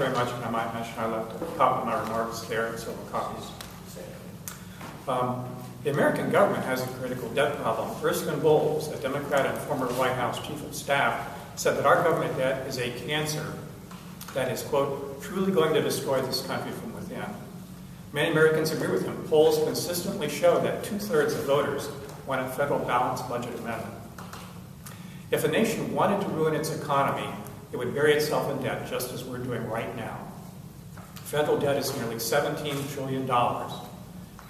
very much, and I might mention I left a copy of my remarks there and several copies. The American government has a critical debt problem. Erskine Bowles, a Democrat and former White House chief of staff, said that our government debt is a cancer that is, quote, truly going to destroy this country from within. Many Americans agree with him. Polls consistently show that 2/3 of voters want a federal balanced budget amendment. If a nation wanted to ruin its economy, it would bury itself in debt, just as we're doing right now. Federal debt is nearly $17 trillion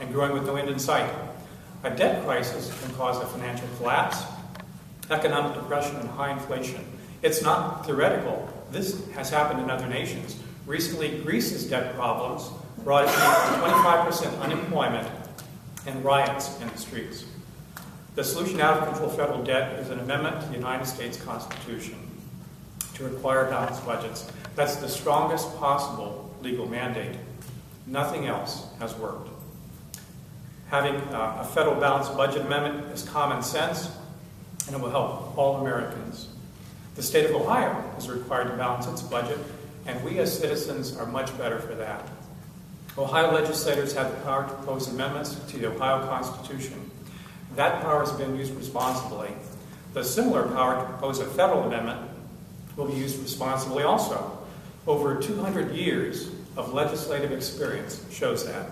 and growing with no end in sight. A debt crisis can cause a financial collapse, economic depression, and high inflation. It's not theoretical. This has happened in other nations. Recently, Greece's debt problems brought it to 25% unemployment and riots in the streets. The solution out of control federal debt is an amendment to the United States Constitution to require balanced budgets. That's the strongest possible legal mandate. Nothing else has worked. Having a federal balanced budget amendment is common sense, and it will help all Americans. The state of Ohio is required to balance its budget, and we as citizens are much better for that. Ohio legislators have the power to propose amendments to the Ohio Constitution. That power has been used responsibly. The similar power to propose a federal amendment will be used responsibly also. Over 200 years of legislative experience shows that.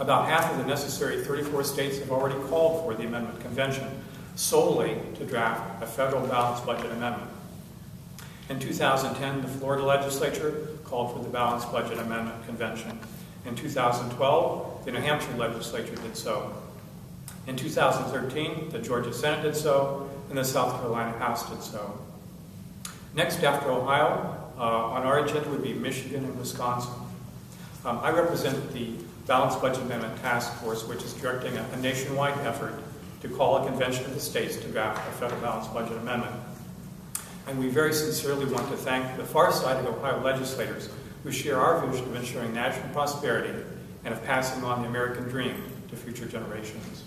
About half of the necessary 34 states have already called for the amendment convention solely to draft a federal balanced budget amendment. In 2010, the Florida legislature called for the balanced budget amendment convention. In 2012, the New Hampshire legislature did so. In 2013, the Georgia Senate did so, and the South Carolina House did so. Next after Ohio, on our agenda would be Michigan and Wisconsin. I represent the Balanced Budget Amendment Task Force, which is directing a nationwide effort to call a convention of the states to draft a federal balanced budget amendment. And we very sincerely want to thank the far-sighted Ohio legislators who share our vision of ensuring national prosperity and of passing on the American dream to future generations.